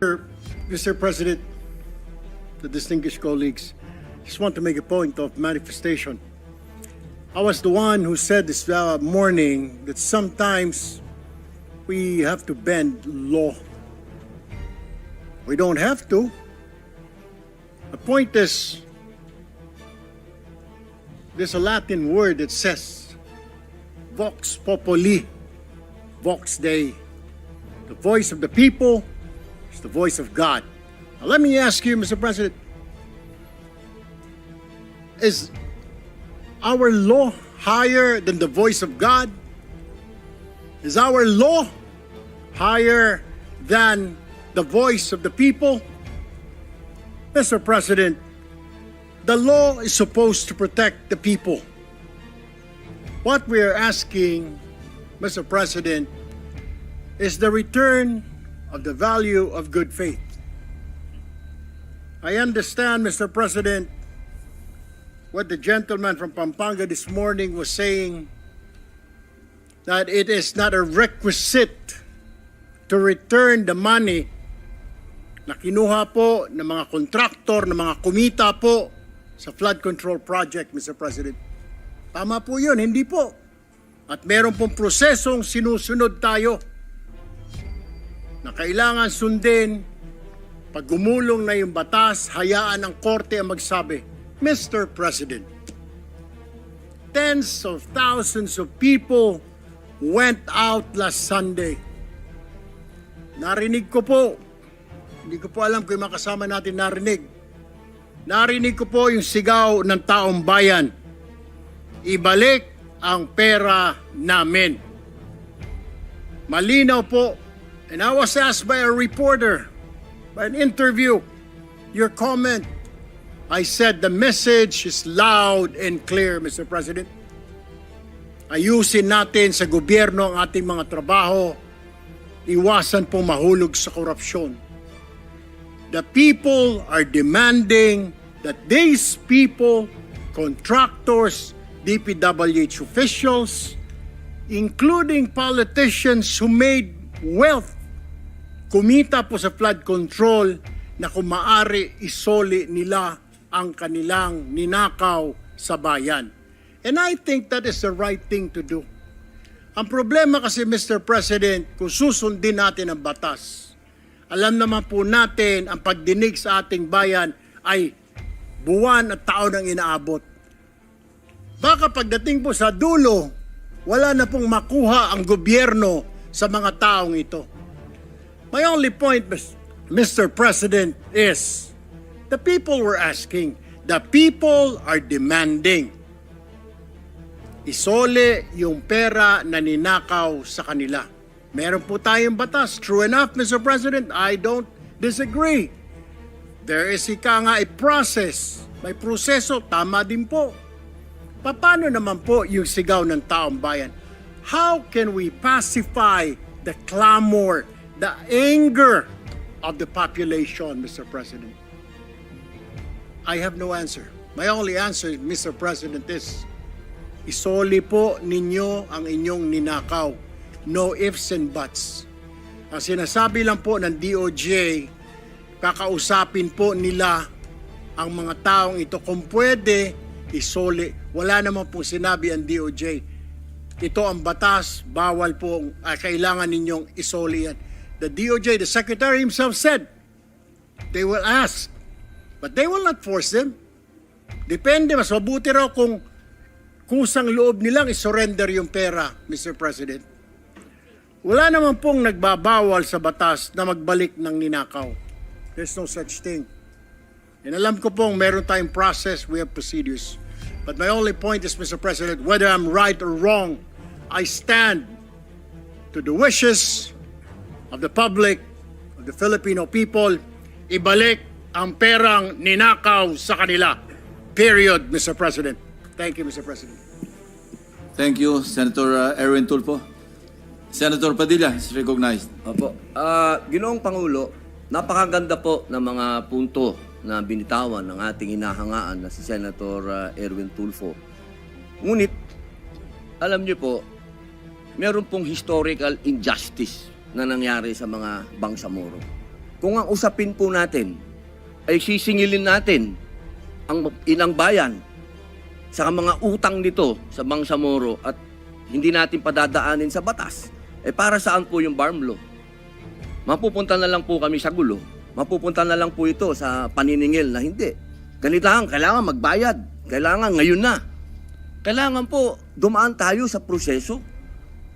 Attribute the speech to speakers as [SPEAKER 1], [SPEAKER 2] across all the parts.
[SPEAKER 1] Mr. President, the distinguished colleagues, just want to make a point of manifestation. I was the one who said this morning that sometimes we have to bend law. We don't have to. The point is, there's a Latin word that says, vox populi, vox Dei, the voice of the people, the voice of God. Now, let me ask you, Mr. President, is our law higher than the voice of God? Is our law higher than the voice of the people? Mr. President, the law is supposed to protect the people. What we are asking, Mr. President, is the return of the value of good faith. I understand, Mr. President, what the gentleman from Pampanga this morning was saying, that it is not a requisite to return the money na kinuha po ng mga kontraktor, ng mga kumita po sa flood control project, Mr. President. Tama po yun, hindi po. At meron pong prosesong sinusunod tayo na kailangan sundin. Pag gumulong na yung batas, hayaan ang korte ang magsabi. Mr. President, tens of thousands of people went out last Sunday. Narinig ko po, hindi ko po alam kung yung mga kasama natin narinig. Narinig ko po yung sigaw ng taong bayan. Ibalik ang pera namin. Malinaw po. And I was asked by a reporter, by an interview, your comment. I said the message is loud and clear, Mr. President. Ayusin natin sa gobyerno ang ating mga trabaho. Iwasan pong mahulog sa korupsyon. The people are demanding that these people, contractors, DPWH officials, including politicians who made wealth, kumita po sa flood control, na kung maaari isoli nila ang kanilang ninakaw sa bayan. And I think that is the right thing to do. Ang problema kasi, Mr. President, kung susundin natin ang batas, alam naman po natin ang pagdinig sa ating bayan ay buwan at taon ang inaabot. Baka pagdating po sa dulo, wala na pong makuha ang gobyerno sa mga taong ito. My only point, Mr. President, is the people were asking, the people are demanding. Isole yung pera na ninakaw sa kanila. Meron po tayong batas. True enough, Mr. President, I don't disagree. There is a process. May proseso, tama din po. Paano naman po yung sigaw ng taong bayan? How can we pacify the clamor, the anger of the population, Mr. President? I have no answer. My only answer, Mr. President, is isoli po ninyo ang inyong ninakaw. No ifs and buts. Ang sinasabi lang po ng DOJ, kakausapin po nila ang mga taong ito. Kung pwede, isoli. Wala naman po sinabi ang DOJ. Ito ang batas, bawal po, kailangan ninyong isoli yan. The DOJ, the Secretary himself said, they will ask, but they will not force them. Depende, mas mabuti raw kung kusang loob nilang isurrender yung pera, Mr. President. Wala naman pong nagbabawal sa batas na magbalik ng ninakaw. There's no such thing. And alam ko pong meron tayong process, we have procedures. But my only point is, Mr. President, whether I'm right or wrong, I stand to the wishes of the public, of the Filipino people. Ibalik ang perang ninakaw sa kanila. Period, Mr. President. Thank you, Mr. President.
[SPEAKER 2] Thank you, Senator Erwin Tulfo. Senator Padilla is recognized.
[SPEAKER 3] Opo. Ginoong Pangulo, napakaganda po ng mga punto na binitawan ng ating inahangaan na si Senator Erwin Tulfo. Ngunit, alam niyo po, meron pong historical injustice na nangyari sa mga Bangsamoro. kung ang usapin po natin ay sisingilin natin ang inang bayan sa mga utang nito sa Bangsamoro at hindi natin padadaanin sa batas, para saan po yung BARM law? Mapupunta na lang po kami sa gulo. Mapupunta na lang po ito sa paniningil na hindi. Kailangan magbayad. Kailangan ngayon na. Kailangan po dumaan tayo sa proseso.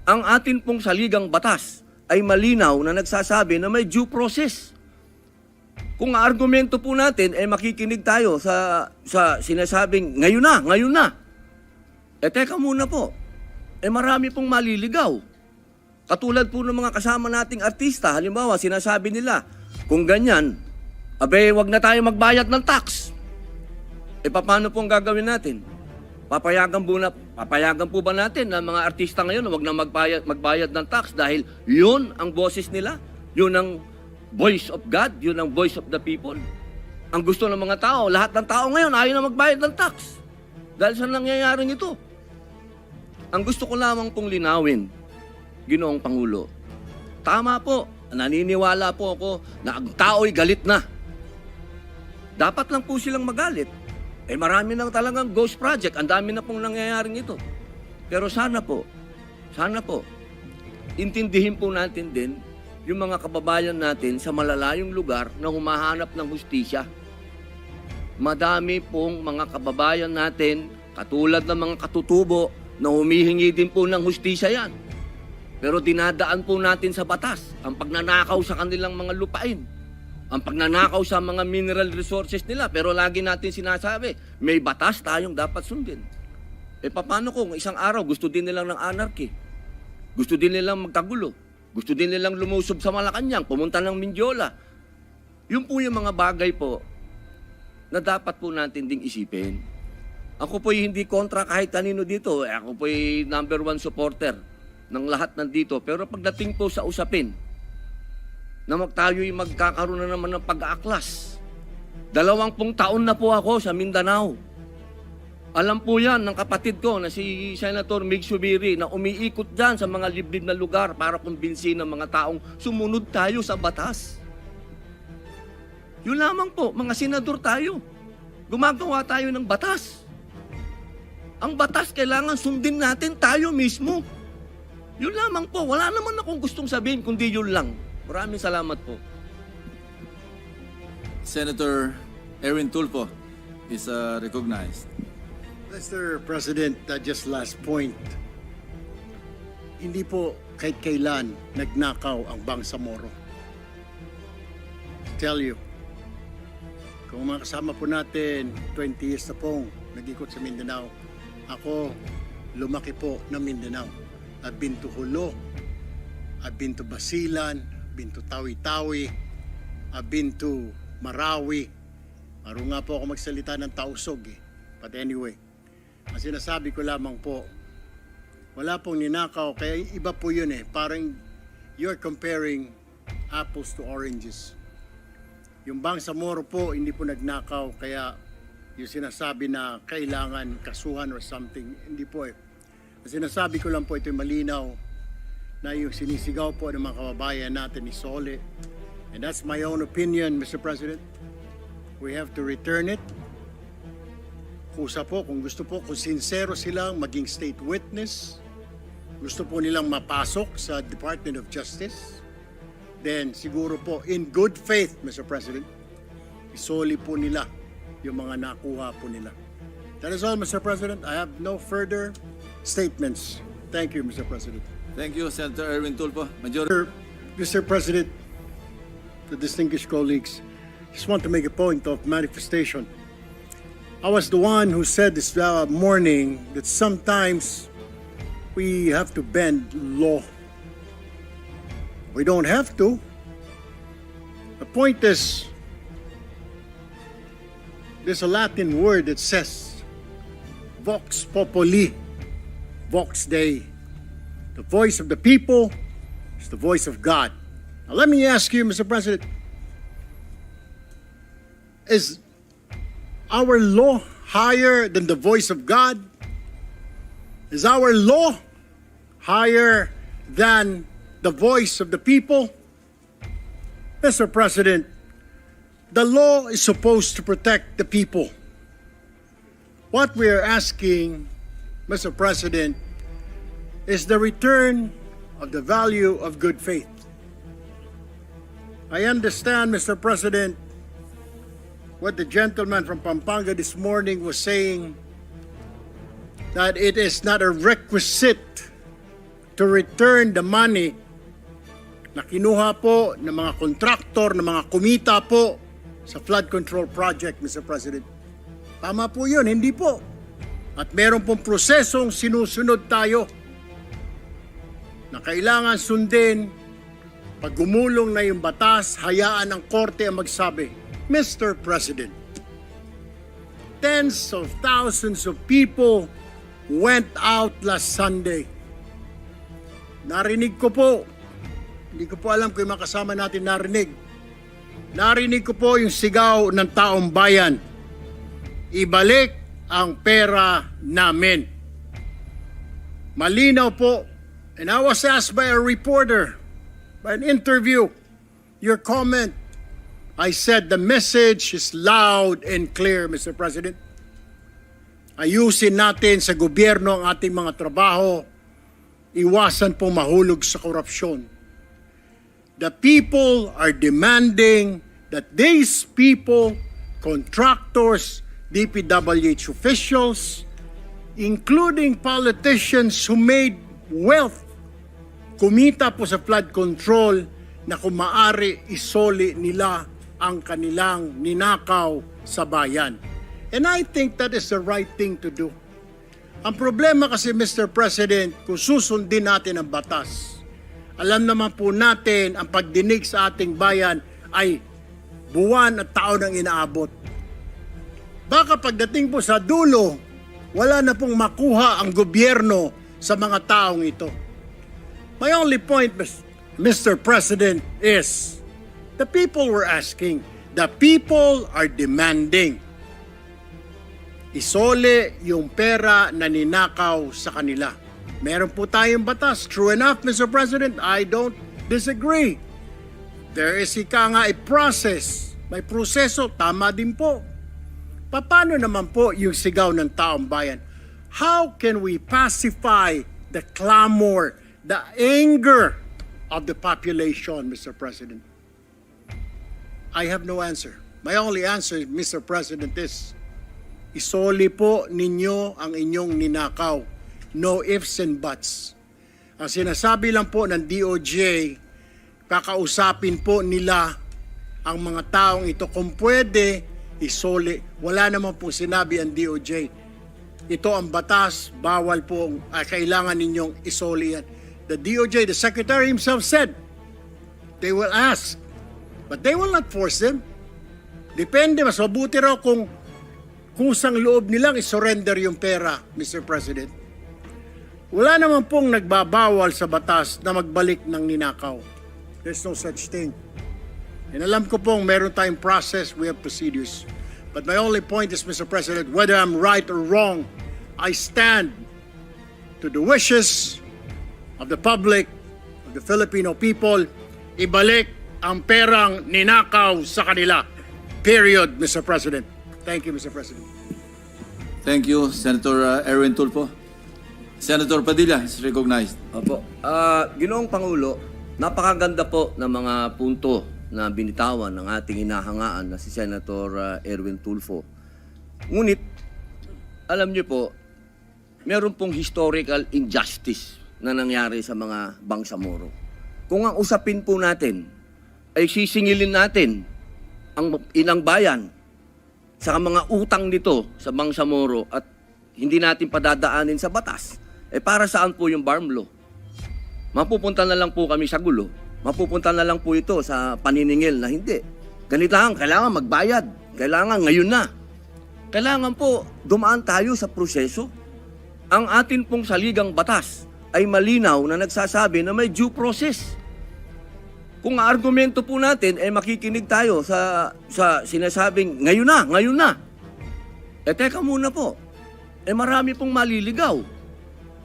[SPEAKER 3] Ang atin pong saligang batas ay malinaw na nagsasabi na may due process. Kung argumento po natin, makikinig tayo sa sinasabing, ngayon na. Teka muna po. Marami pong maliligaw. Katulad po ng mga kasama nating artista, halimbawa, sinasabi nila, kung ganyan, wag na tayo magbayad ng tax. Paano po ang gagawin natin? Papayagan po ba natin na mga artista ngayon na wag na magbayad ng tax dahil yun ang boses nila? Yun ang voice of God? Yun ang voice of the people? Ang gusto ng mga tao, lahat ng tao ngayon ayaw na magbayad ng tax. Dahil sa nangyayaring ito. Ang gusto ko lamang pong linawin, Ginoong Pangulo, tama po, naniniwala po ako na ang tao'y galit na. Dapat lang po silang magalit. Marami nang talagang ghost project, ang dami na pong nangyayaring ito. Pero sana po, intindihin po natin din yung mga kababayan natin sa malalayong lugar na humahanap ng hustisya. Madami pong mga kababayan natin, katulad ng mga katutubo, na humihingi din po ng hustisya yan. Pero dinadaan po natin sa batas ang pagnanakaw sa kanilang mga lupain, ang pagnanakaw sa mga mineral resources nila. Pero lagi natin sinasabi, may batas tayong dapat sundin. Paano kung isang araw gusto din nilang ng anarchy? Gusto din nilang magkagulo? Gusto din nilang lumusob sa Malacanang, pumunta ng Mindiola? Yun po yung mga bagay po na dapat po natin ding isipin. Ako po'y hindi kontra kahit kanino dito. Ako po'y number 1 supporter ng lahat nandito. Pero pagdating po sa usapin, na tayo'y magkakaroon na naman ng pag-aaklas. 20 taon na po ako sa Mindanao. Alam po yan ng kapatid ko na si Senator Mig Subiri na umiikot dyan sa mga liblib na lugar para kumbinsin ng mga taong sumunod tayo sa batas. Yun lamang po, mga senador tayo. Gumagawa tayo ng batas. Ang batas kailangan sundin natin tayo mismo. Yun lamang po. Wala naman akong gustong sabihin kundi yun lang. Maraming salamat po.
[SPEAKER 2] Senator Erwin Tulfo is recognized.
[SPEAKER 1] Mr. President, just last point. Hindi po kahit kailan nagnakaw ang Bangsamoro. Tell you, kung mga kasama po natin, 20 years na pong nag-ikot sa Mindanao. Ako, lumaki po ng Mindanao. I've been to Hulo, I've been to Basilan, I've been to Tawi-Tawi, I've been to Marawi. Maro nga po ako magsalita ng Tausog eh. But anyway, ang sinasabi ko lamang po, wala pong ninakaw, kaya iba po yun eh. Parang you're comparing apples to oranges. Yung Bangsamoro po, hindi po nagnakaw, kaya yung sinasabi na kailangan kasuhan or something, hindi po eh. Ang sinasabi ko lang po, ito'y malinaw na yung sinisigaw po ng mga kababayan natin ni Sole. And that's my own opinion, Mr. President. We have to return it. Kusa po, kung gusto po, kung sincero silang maging state witness, gusto po nilang mapasok sa Department of Justice, then siguro po, in good faith, Mr. President, isoli po nila yung mga nakuha po nila. That is all, Mr. President. I have no further statements. Thank you, Mr. President.
[SPEAKER 2] Thank you, Senator Erwin Tulfo.
[SPEAKER 1] Mr. President, the distinguished colleagues, just want to make a point of manifestation. I was the one who said this morning that sometimes we have to bend law. We don't have to. The point is, there's a Latin word that says, Vox Populi, Vox Dei. The voice of the people is the voice of God. Now let me ask you, Mr. President, is our law higher than the voice of God? Is our law higher than the voice of the people? Mr. President, the law is supposed to protect the people. What we are asking, Mr. President, is the return of the value of good faith. I understand, Mr. President, what the gentleman from Pampanga this morning was saying, that it is not a requisite to return the money na kinuha po ng mga kontraktor, ng mga kumita po sa flood control project, Mr. President. Tama po yun, hindi po. At meron pong prosesong sinusunod tayo na kailangan sundin. Pag gumulong na yung batas, hayaan ng korte ang magsabi, Mr. President, tens of thousands of people went out last Sunday. Narinig ko po, hindi ko po alam kung yung mga kasama natin narinig. Narinig ko po yung sigaw ng taong bayan. Ibalik ang pera namin. Malinaw po. And I was asked by a reporter, by an interview, your comment. I said the message is loud and clear, Mr. President. Ayusin natin sa gobyerno ang ating mga trabaho. Iwasan po mahulog sa korupsyon. The people are demanding that these people, contractors, DPWH officials, including politicians who made wealth, kumita po sa flood control, na kung maaari isoli nila ang kanilang ninakaw sa bayan. And I think that is the right thing to do. Ang problema kasi, Mr. President, kung susundin natin ang batas, alam naman po natin ang pagdinig sa ating bayan ay buwan at taon ang inaabot. Baka pagdating po sa dulo, wala na pong makuha ang gobyerno sa mga taong ito. My only point, Mr. President, is the people were asking, the people are demanding. Isole yung pera na ninakaw sa kanila. Meron po tayong batas. True enough, Mr. President, I don't disagree. There is a process. May proseso, tama din po. Paano naman po yung sigaw ng taong bayan? How can we pacify the clamor, the anger of the population, Mr. President? I have no answer. My only answer, Mr. President, is isoli po ninyo ang inyong ninakaw. No ifs and buts. Ang sinasabi lang po ng DOJ, kakausapin po nila ang mga taong ito kung pwede isoli. Wala naman po sinabi ang DOJ. Ito ang batas, bawal po, kailangan ninyong isoli yan. The DOJ, the Secretary himself said, they will ask, but they will not force them. Depende, mas mabuti raw kung kusang loob nilang isurrender yung pera, Mr. President. Wala naman pong nagbabawal sa batas na magbalik ng ninakaw. There's no such thing. And alam ko pong meron tayong process, we have procedures. But my only point is, Mr. President, whether I'm right or wrong, I stand to the wishes of the public, of the Filipino people, ibalik ang perang ninakaw sa kanila. Period, Mr. President. Thank you, Mr. President.
[SPEAKER 2] Thank you, Senator Erwin Tulfo. Senator Padilla is recognized.
[SPEAKER 3] Opo. Ginoong Pangulo, napakaganda po ng mga punto na binitawan ng ating inahangaan na si Senator Erwin Tulfo. Ngunit, alam niyo po, meron pong historical injustice na nangyari sa mga Bangsamoro. Kung ang usapin po natin ay sisingilin natin ang inang bayan sa mga utang nito sa Bangsamoro at hindi natin padadaanin sa batas, para saan po yung BARM law? Mapupunta na lang po kami sa gulo. Mapupunta na lang po ito sa paniningil na hindi. Ganito lang, kailangan magbayad. Kailangan ngayon na. Kailangan po dumaan tayo sa proseso. Ang atin pong saligang batas ay malinaw na nagsasabi na may due process. Kung argumento po natin, makikinig tayo sa sinasabing ngayon na. Teka muna po. Marami pong maliligaw.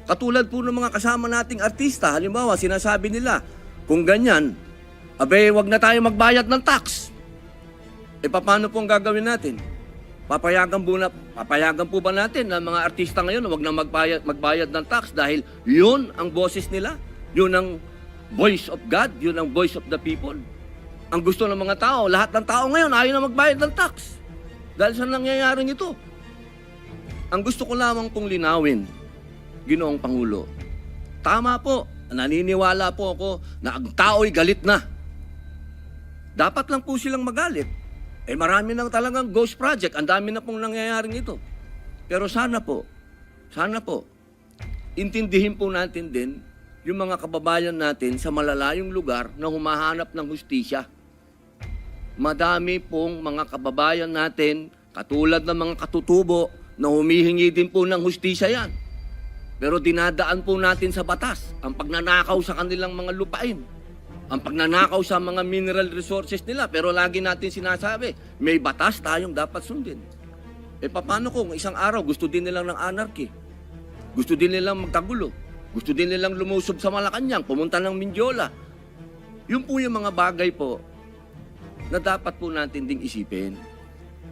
[SPEAKER 3] Katulad po ng mga kasama nating artista, halimbawa, sinasabi nila, kung ganyan, Abe, wag na tayo magbayad ng tax. E paano pong gagawin natin? Papayagan po ba natin na mga artista ngayon na wag na magbayad ng tax dahil yun ang boses nila? Yun ang voice of God, yun ang voice of the people. Ang gusto ng mga tao, lahat ng tao ngayon ayaw na magbayad ng tax. Dahil sa nangyayaring ito. Ang gusto ko lamang pong linawin, Ginoong Pangulo, tama po, naniniwala po ako na ang tao'y galit na. Dapat lang po silang magalit. Marami nang talagang ghost project. Ang dami na pong nangyayaring ito. Pero sana po, intindihin po natin din yung mga kababayan natin sa malalayong lugar na humahanap ng hustisya. Madami pong mga kababayan natin, katulad ng mga katutubo, na humihingi din po ng hustisya yan. Pero dinadaan po natin sa batas ang pagnanakaw sa kanilang mga lupain. Ang pagnanakaw sa mga mineral resources nila, pero lagi natin sinasabi, may batas tayong dapat sundin. Paano kung isang araw gusto din nilang ng anarchy? Gusto din nilang magkagulo? Gusto din nilang lumusob sa Malacanang, pumunta ng Mindiola? Yun po yung mga bagay po na dapat po natin ding isipin.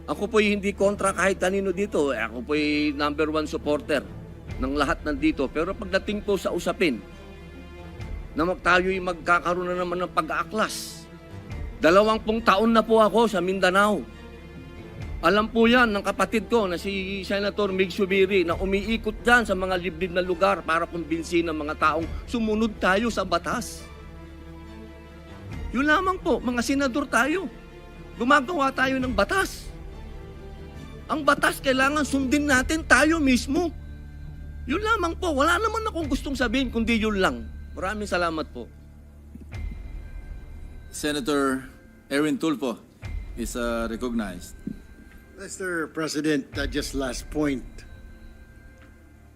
[SPEAKER 3] Ako po'y hindi kontra kahit kanino dito. Ako po'y number 1 supporter ng lahat nandito. Pero pagdating po sa usapin, na tayo'y magkakaroon na naman ng pag-aaklas. 20 taon na po ako sa Mindanao. Alam po yan ng kapatid ko na si Senator Mig Subiri na umiikot dyan sa mga liblib na lugar para kumbinsin ng mga taong sumunod tayo sa batas. Yun lamang po, mga senador tayo. Gumagawa tayo ng batas. Ang batas kailangan sundin natin tayo mismo. Yun lamang po, wala naman akong gustong sabihin kundi yun lang. Maraming salamat po.
[SPEAKER 2] Senator Erwin Tulfo is recognized.
[SPEAKER 1] Mr. President, just last point.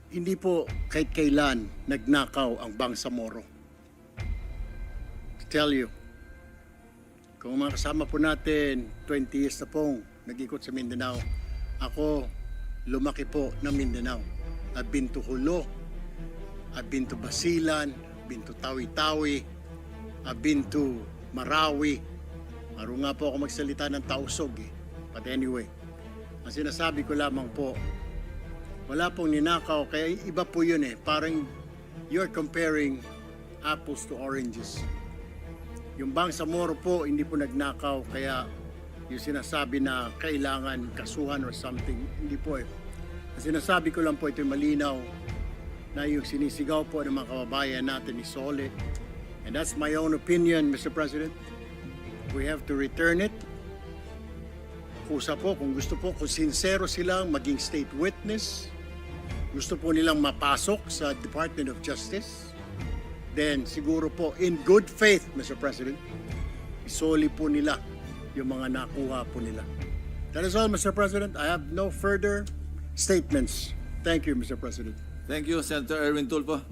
[SPEAKER 1] Hindi po kahit kailan nagnakaw ang Bangsamoro. To tell you, kung mga kasama po natin, 20 years na pong nag-ikot sa Mindanao, ako lumaki po ng Mindanao. I've been to Hulo, I've been to Basilan, I've been to Tawi-Tawi, I've been to Marawi. Maro nga po ako magsalita ng Tausog eh. But anyway, ang sinasabi ko lamang po, wala pong ninakaw, kaya iba po yun eh. Parang you're comparing apples to oranges. Yung Bangsamoro po, hindi po nagnakaw, kaya yung sinasabi na kailangan kasuhan or something, hindi po eh. Ang sinasabi ko lang po, ito'y malinaw na yung sinisigaw po ng mga kababayan natin ni Sole. And that's my own opinion, Mr. President. We have to return it. Kusa po, kung gusto po, kung sincero silang maging state witness, gusto po nilang mapasok sa Department of Justice, then siguro po, in good faith, Mr. President, isoli po nila yung mga nakuha po nila. That is all, Mr. President. I have no further statements. Thank you, Mr. President.
[SPEAKER 2] Thank you, Senator Erwin Tulfo.